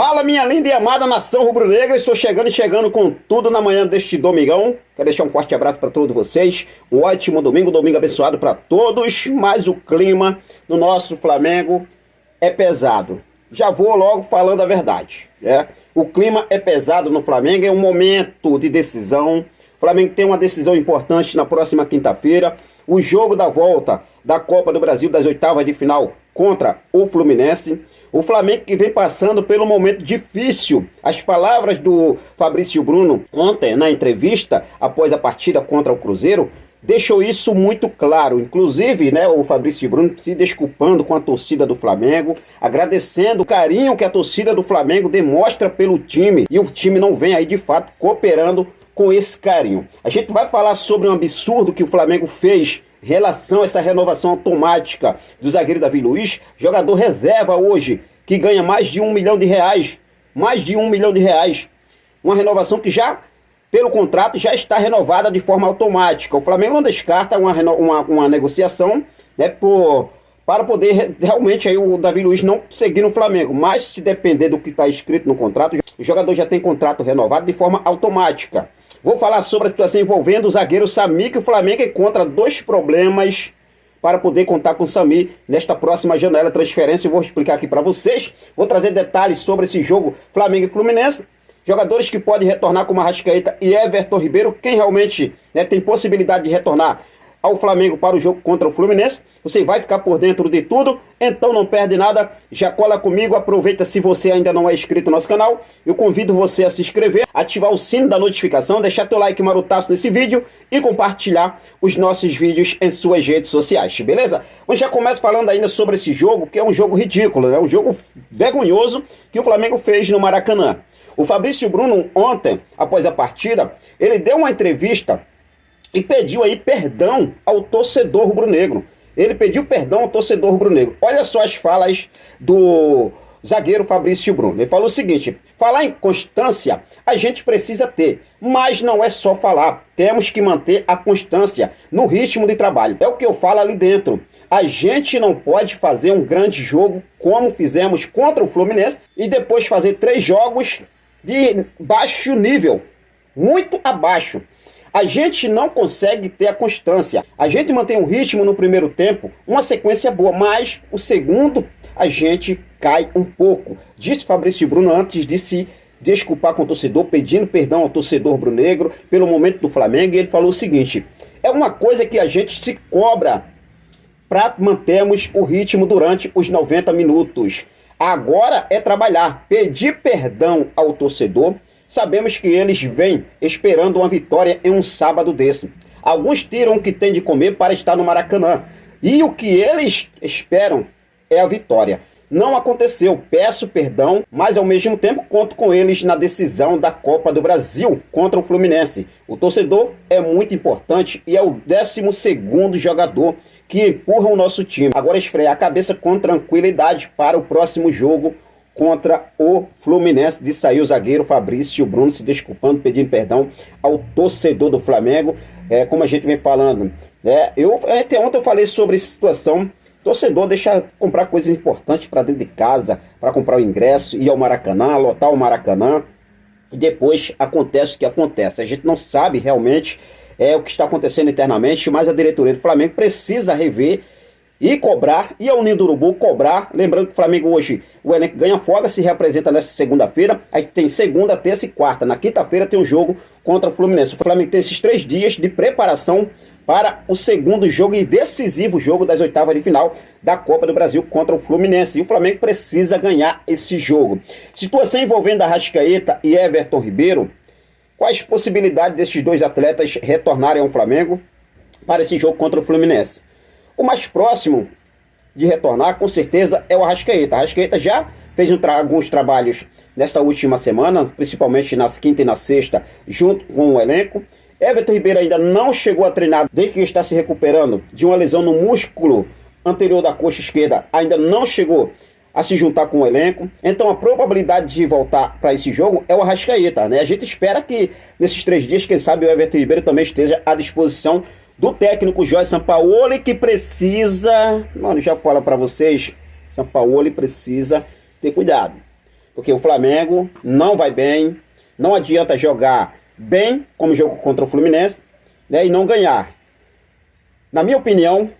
Fala, minha linda e amada nação rubro-negra, estou chegando com tudo na manhã deste domingão. Quero deixar um forte abraço para todos vocês, um ótimo domingo abençoado para todos, mas o clima no nosso Flamengo é pesado. Já vou logo falando a verdade, né? O clima é pesado no Flamengo, é um momento de decisão. O Flamengo tem uma decisão importante na próxima quinta-feira, o jogo da volta da Copa do Brasil das oitavas de final contra o Fluminense. O Flamengo que vem passando pelo momento difícil. As palavras do Fabrício Bruno ontem na entrevista após a partida contra o Cruzeiro deixou isso muito claro. Inclusive, né, o Fabrício Bruno se desculpando com a torcida do Flamengo, agradecendo o carinho que a torcida do Flamengo demonstra pelo time, e o time não vem aí de fato cooperando com esse carinho. A gente vai falar sobre um absurdo que o Flamengo fez em relação a essa renovação automática do zagueiro Davi Luiz, jogador reserva hoje, que ganha mais de R$1 milhão, mais de R$1 milhão, uma renovação que já, pelo contrato, já está renovada de forma automática. O Flamengo não descarta uma negociação, né, para poder realmente aí o Davi Luiz não seguir no Flamengo, mas se depender do que está escrito no contrato, o jogador já tem contrato renovado de forma automática. Vou falar sobre a situação envolvendo o zagueiro Sami, que o Flamengo encontra dois problemas para poder contar com o Sami nesta próxima janela de transferência. Eu vou explicar aqui para vocês. Vou trazer detalhes sobre esse jogo Flamengo e Fluminense. Jogadores que podem retornar como Arrascaeta e Everton Ribeiro. Quem realmente, né, tem possibilidade de retornar ao Flamengo para o jogo contra o Fluminense. Você vai ficar por dentro de tudo, então não perde nada, já cola comigo, aproveita. Se você ainda não é inscrito no nosso canal, eu convido você a se inscrever, ativar o sino da notificação, deixar teu like marotaço nesse vídeo e compartilhar os nossos vídeos em suas redes sociais, beleza? Eu já começo falando ainda sobre esse jogo, que é um jogo ridículo, né? Um jogo vergonhoso que o Flamengo fez no Maracanã. O Fabrício Bruno ontem, após a partida, ele deu uma entrevista e pediu aí perdão ao torcedor rubro-negro. Ele pediu perdão ao torcedor rubro-negro. Olha só as falas do zagueiro Fabrício Bruno. Ele falou o seguinte: falar em constância a gente precisa ter, mas não é só falar. Temos que manter a constância no ritmo de trabalho. É o que eu falo ali dentro. A gente não pode fazer um grande jogo como fizemos contra o Fluminense e depois fazer 3 jogos de baixo nível, muito abaixo. A gente não consegue ter a constância. A gente mantém um ritmo no primeiro tempo, uma sequência boa, mas o segundo a gente cai um pouco. Disse Fabrício Bruno antes de se desculpar com o torcedor, pedindo perdão ao torcedor rubro-negro pelo momento do Flamengo. E ele falou o seguinte: é uma coisa que a gente se cobra para mantermos o ritmo durante os 90 minutos. Agora é trabalhar, pedir perdão ao torcedor. Sabemos que eles vêm esperando uma vitória em um sábado desse. Alguns tiram o que tem de comer para estar no Maracanã. E o que eles esperam é a vitória. Não aconteceu, peço perdão, mas ao mesmo tempo conto com eles na decisão da Copa do Brasil contra o Fluminense. O torcedor é muito importante e é o 12º jogador que empurra o nosso time. Agora esfrear a cabeça com tranquilidade para o próximo jogo contra o Fluminense. De sair o zagueiro Fabrício Bruno se desculpando, pedindo perdão ao torcedor do Flamengo. Como a gente vem falando, até ontem eu falei sobre essa situação. Torcedor deixa comprar coisas importantes para dentro de casa, para comprar o ingresso, ir ao Maracanã, lotar o Maracanã, e depois acontece o que acontece. A gente não sabe realmente o que está acontecendo internamente, mas a diretoria do Flamengo precisa rever e cobrar, e ao Ninho do Urubu cobrar. Lembrando que o Flamengo hoje, o elenco ganha folga, se representa nesta segunda-feira. Aí tem segunda, terça e quarta. Na quinta-feira tem um jogo contra o Fluminense. O Flamengo tem esses 3 dias de preparação para o segundo jogo e decisivo jogo das oitavas de final da Copa do Brasil contra o Fluminense. E o Flamengo precisa ganhar esse jogo. Situação envolvendo Arrascaeta e Everton Ribeiro. Quais possibilidades desses dois atletas retornarem ao Flamengo para esse jogo contra o Fluminense? O mais próximo de retornar, com certeza, é o Arrascaeta. O Arrascaeta já fez alguns trabalhos nesta última semana, principalmente na quinta e na sexta, junto com o elenco. Everton Ribeiro ainda não chegou a treinar desde que está se recuperando de uma lesão no músculo anterior da coxa esquerda. Ainda não chegou a se juntar com o elenco. Então a probabilidade de voltar para esse jogo é o Arrascaeta, né? A gente espera que nesses 3 dias, quem sabe, o Everton Ribeiro também esteja à disposição do técnico Jorge Sampaoli, que precisa, mano, já falo para vocês, Sampaoli precisa ter cuidado. Porque o Flamengo não vai bem, não adianta jogar bem como jogo contra o Fluminense, né, e não ganhar. Na minha opinião,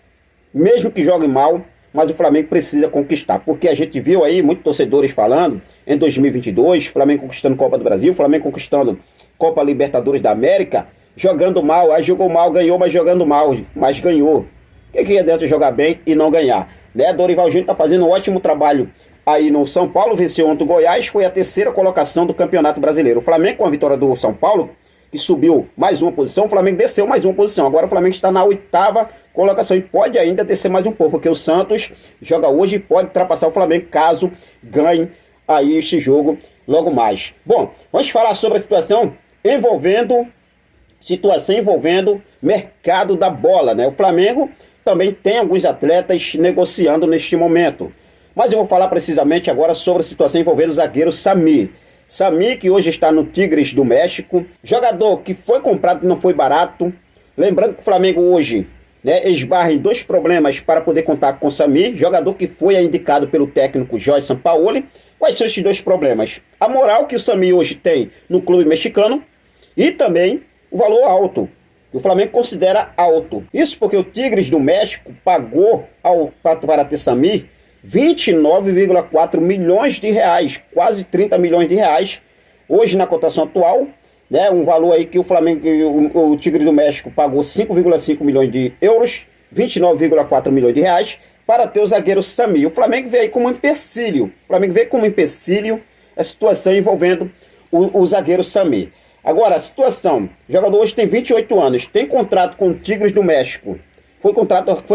mesmo que jogue mal, mas o Flamengo precisa conquistar, porque a gente viu aí muitos torcedores falando em 2022, Flamengo conquistando Copa do Brasil, Flamengo conquistando Copa Libertadores da América, jogando mal, aí jogou mal, ganhou, mas jogando mal, mas ganhou. O que adianta jogar bem e não ganhar? Né? Dorival Júnior está fazendo um ótimo trabalho aí no São Paulo, venceu ontem o Goiás, foi a terceira colocação do Campeonato Brasileiro. O Flamengo, com a vitória do São Paulo, que subiu mais uma posição, o Flamengo desceu mais uma posição. Agora o Flamengo está na 8ª colocação e pode ainda descer mais um pouco, porque o Santos joga hoje e pode ultrapassar o Flamengo caso ganhe aí este jogo logo mais. Bom, vamos falar sobre a situação envolvendo mercado da bola, né? O Flamengo também tem alguns atletas negociando neste momento. Mas eu vou falar precisamente agora sobre a situação envolvendo o zagueiro Samir. Samir, que hoje está no Tigres do México, jogador que foi comprado e não foi barato. Lembrando que o Flamengo hoje, né, esbarra em 2 problemas para poder contar com Samir, jogador que foi indicado pelo técnico Jorge Sampaoli. Quais são esses 2 problemas? A moral que o Samir hoje tem no clube mexicano e também o valor alto, que o Flamengo considera alto. Isso porque o Tigres do México pagou para ter Samir 29,4 milhões de reais, quase 30 milhões de reais, hoje na cotação atual, né, um valor aí que o Flamengo, o Tigre do México pagou 5,5 milhões de euros, 29,4 milhões de reais, para ter o zagueiro Samir. O Flamengo veio aí como empecilho, a situação envolvendo o zagueiro Samir. Agora, a situação, o jogador hoje tem 28 anos, tem contrato com o Tigres do México, foi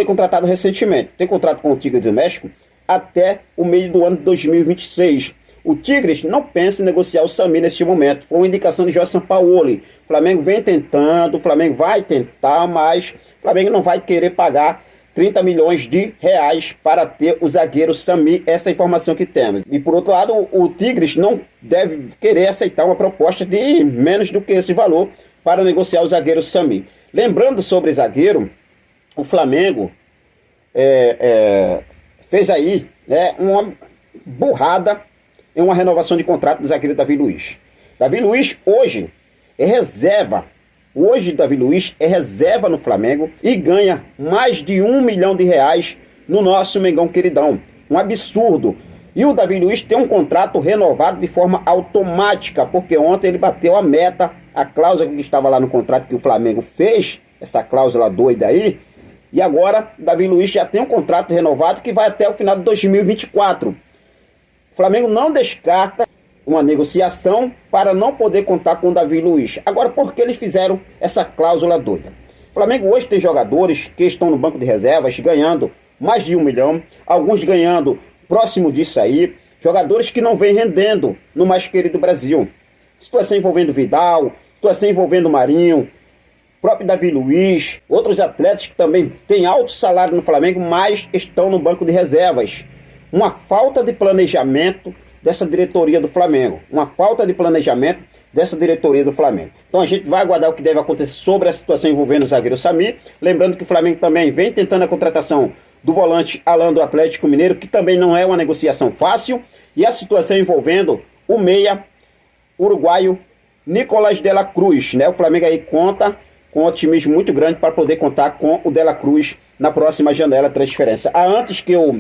contratado recentemente, tem contrato com o Tigres do México até o meio do ano de 2026. O Tigres não pensa em negociar o Samir neste momento. Foi uma indicação de Jorge Sampaoli. O Flamengo vem tentando, o Flamengo vai tentar, mas o Flamengo não vai querer pagar 30 milhões de reais para ter o zagueiro Samir. Essa é a informação que temos. E por outro lado, o Tigres não deve querer aceitar uma proposta de menos do que esse valor para negociar o zagueiro Samir. Lembrando sobre zagueiro, o Flamengo fez aí, né, uma burrada em uma renovação de contrato do zagueiro Davi Luiz. Davi Luiz hoje é reserva. Hoje Davi Luiz é reserva no Flamengo e ganha mais de 1 milhão de reais no nosso Mengão queridão. Um absurdo. E o Davi Luiz tem um contrato renovado de forma automática, porque ontem ele bateu a meta, a cláusula que estava lá no contrato que o Flamengo fez, essa cláusula doida aí. E agora, Davi Luiz já tem um contrato renovado que vai até o final de 2024. O Flamengo não descarta uma negociação para não poder contar com o Davi Luiz. Agora, por que eles fizeram essa cláusula doida? O Flamengo hoje tem jogadores que estão no banco de reservas ganhando mais de 1 milhão, alguns ganhando próximo disso aí, jogadores que não vêm rendendo no mais querido Brasil. Situação envolvendo Vidal, situação envolvendo Marinho, próprio Davi Luiz, outros atletas que também têm alto salário no Flamengo, mas estão no banco de reservas. Uma falta de planejamento dessa diretoria do Flamengo. Então a gente vai aguardar o que deve acontecer sobre a situação envolvendo o zagueiro Samir. Lembrando que o Flamengo também vem tentando a contratação do volante Alan do Atlético Mineiro, que também não é uma negociação fácil. E a situação envolvendo o meia uruguaio Nicolás de la Cruz, né? O Flamengo aí conta com um otimismo muito grande para poder contar com o de la Cruz na próxima janela de transferência. Antes que eu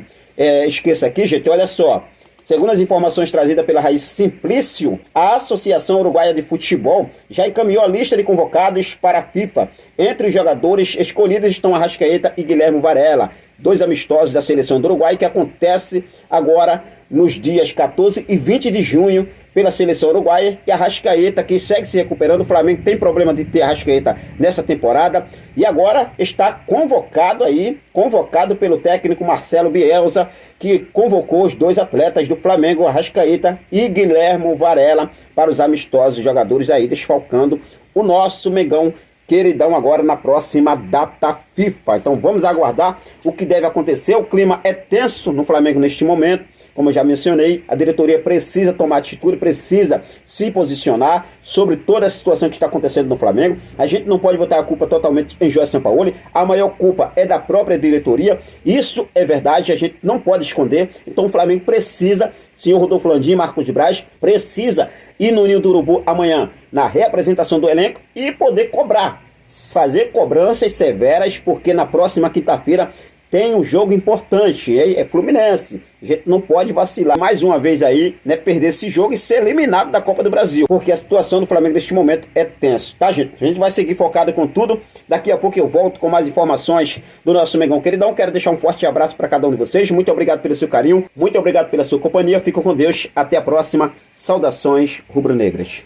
esqueça aqui, gente, olha só. Segundo as informações trazidas pela Raíssa Simplício, a Associação Uruguaia de Futebol já encaminhou a lista de convocados para a FIFA. Entre os jogadores escolhidos estão Arrascaeta e Guilherme Varela, 2 amistosos da seleção do Uruguai, que acontece agora nos dias 14 e 20 de junho pela seleção uruguaia. E a Arrascaeta, que segue se recuperando. O Flamengo tem problema de ter Arrascaeta nessa temporada e agora está convocado pelo técnico Marcelo Bielsa, que convocou os 2 atletas do Flamengo, Arrascaeta e Guilherme Varela, para os amistosos, jogadores aí desfalcando o nosso Mengão queridão agora na próxima data FIFA. Então vamos aguardar o que deve acontecer. O clima é tenso no Flamengo neste momento. como eu já mencionei, a diretoria precisa tomar atitude, precisa se posicionar sobre toda a situação que está acontecendo no Flamengo. A gente não pode botar a culpa totalmente em Jorge Sampaoli, a maior culpa é da própria diretoria, isso é verdade, a gente não pode esconder. Então o Flamengo precisa, senhor Rodolfo Landim, Marcos Braz, precisa ir no Ninho do Urubu amanhã, na reapresentação do elenco, e poder cobrar, fazer cobranças severas, porque na próxima quinta-feira tem um jogo importante, é Fluminense. A gente não pode vacilar mais uma vez aí, né, perder esse jogo e ser eliminado da Copa do Brasil, porque a situação do Flamengo neste momento é tenso, tá, gente? A gente vai seguir focado com tudo. Daqui a pouco eu volto com mais informações do nosso Mengão queridão. Quero deixar um forte abraço para cada um de vocês. Muito obrigado pelo seu carinho, muito obrigado pela sua companhia. Fico com Deus, até a próxima. Saudações rubro-negras.